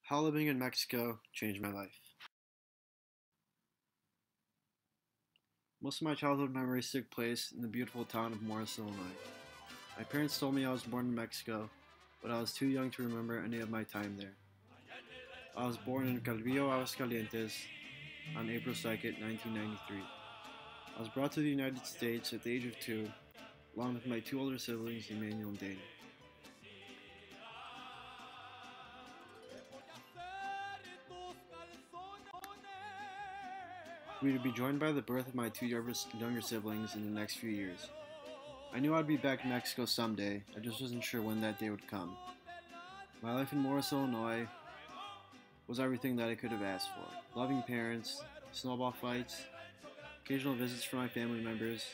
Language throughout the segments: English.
How living in Mexico changed my life. Most of my childhood memories took place in the beautiful town of Morris, Illinois. My parents told me I was born in Mexico, but I was too young to remember any of my time there. I was born in Calvillo, Aguascalientes on April 2nd, 1993. I was brought to the United States at the age of 2, along with my two older siblings, Emmanuel and Dana. We would be joined by the birth of my two younger siblings in the next few years. I knew I'd be back in Mexico someday, I just wasn't sure when that day would come. My life in Morris, Illinois was everything that I could have asked for. Loving parents, snowball fights, occasional visits from my family members,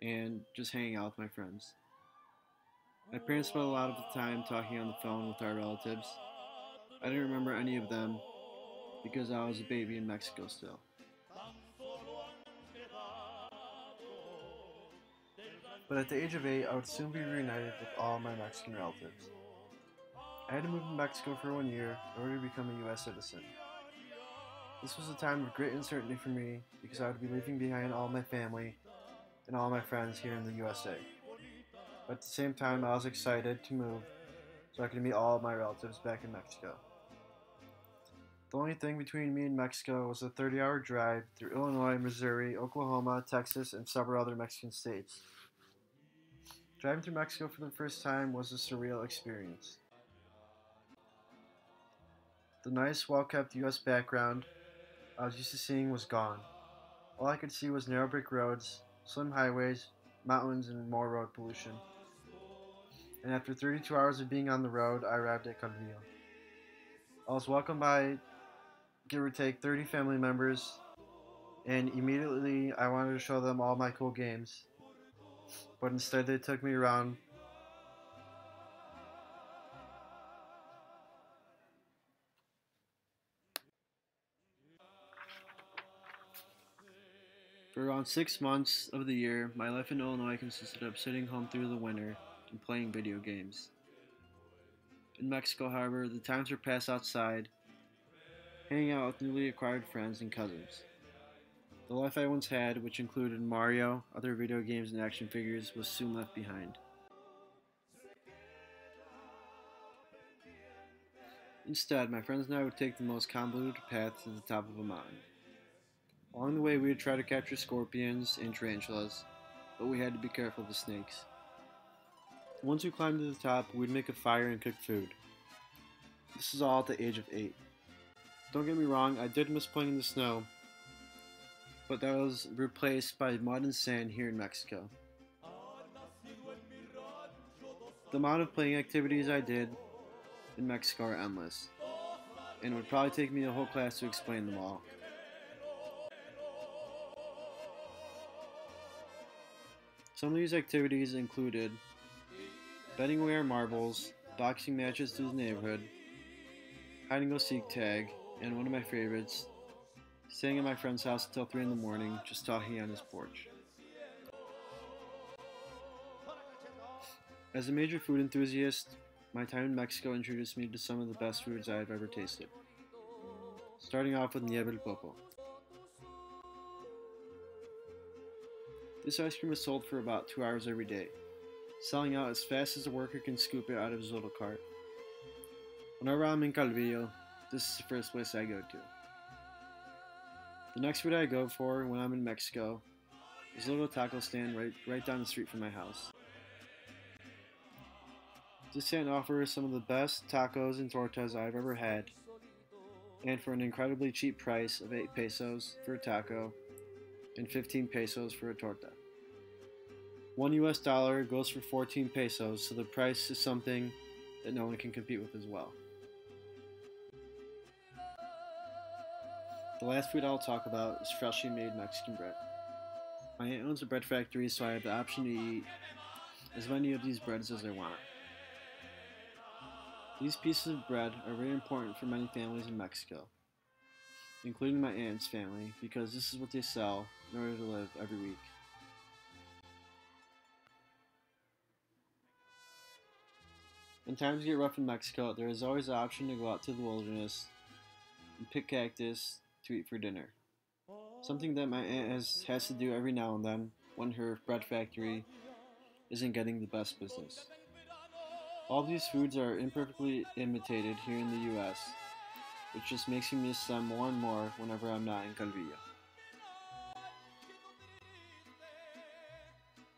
and just hanging out with my friends. My parents spent a lot of the time talking on the phone with our relatives. I didn't remember any of them because I was a baby in Mexico still. But at the age of 8, I would soon be reunited with all my Mexican relatives. I had to move to Mexico for 1 year in order to become a U.S. citizen. This was a time of great uncertainty for me because I would be leaving behind all my family and all my friends here in the USA. But at the same time, I was excited to move so I could meet all of my relatives back in Mexico. The only thing between me and Mexico was a 30-hour drive through Illinois, Missouri, Oklahoma, Texas, and several other Mexican states. Driving through Mexico for the first time was a surreal experience. The nice, well-kept U.S. background I was used to seeing was gone. All I could see was narrow brick roads, slim highways, mountains, and more road pollution. And after 32 hours of being on the road, I arrived at Calvillo. I was welcomed by, give or take, 30 family members, and immediately I wanted to show them all my cool games. But instead they took me around for around 6 months of the year. My life in Illinois consisted of sitting home through the winter and playing video games. In Mexico, however, the times were passed outside, hanging out with newly acquired friends and cousins. The life I once had, which included Mario, other video games, and action figures, was soon left behind. Instead, my friends and I would take the most convoluted path to the top of a mountain. Along the way, we would try to capture scorpions and tarantulas, but we had to be careful of the snakes. Once we climbed to the top, we'd make a fire and cook food. This is all at the age of 8. Don't get me wrong, I did miss playing in the snow, but that was replaced by mud and sand here in Mexico. The amount of playing activities I did in Mexico are endless, and it would probably take me a whole class to explain them all. Some of these activities included betting away our marbles, boxing matches through the neighborhood, hide and go seek tag, and one of my favorites, staying at my friend's house until 3 in the morning just talking on his porch. As a major food enthusiast, my time in Mexico introduced me to some of the best foods I have ever tasted. Starting off with Nieve el Popo. This ice cream is sold for about 2 hours every day, selling out as fast as a worker can scoop it out of his little cart. Whenever I'm in Calvillo, this is the first place I go to. The next food I go for when I'm in Mexico is a little taco stand right down the street from my house. This stand offers some of the best tacos and tortas I've ever had, and for an incredibly cheap price of 8 pesos for a taco and 15 pesos for a torta. $1 goes for 14 pesos, so the price is something that no one can compete with as well. The last food I'll talk about is freshly made Mexican bread. My aunt owns a bread factory, so I have the option to eat as many of these breads as I want. These pieces of bread are very important for many families in Mexico, including my aunt's family, because this is what they sell in order to live every week. When times get rough in Mexico, there is always the option to go out to the wilderness and pick cactus to eat for dinner. Something that my aunt has to do every now and then when her bread factory isn't getting the best business. All these foods are imperfectly imitated here in the US, which just makes me miss them more and more whenever I'm not in Calvillo.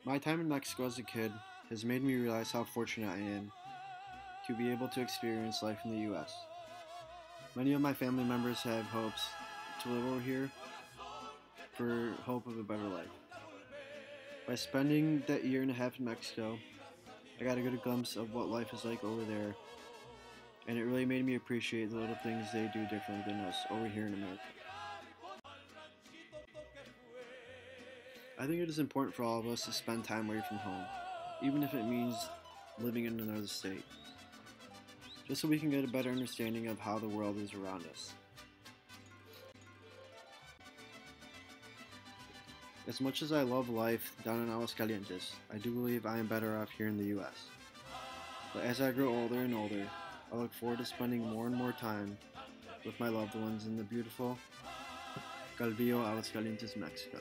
My time in Mexico as a kid has made me realize how fortunate I am to be able to experience life in the US. Many of my family members have hopes to live over here for hope of a better life. By spending that year and a half in Mexico, I got a good glimpse of what life is like over there, and it really made me appreciate the little things they do differently than us over here in America. I think it is important for all of us to spend time away from home, even if it means living in another state, just so we can get a better understanding of how the world is around us. As much as I love life down in Aguascalientes, I do believe I am better off here in the US. But as I grow older and older, I look forward to spending more and more time with my loved ones in the beautiful Calvillo, Aguascalientes, Mexico.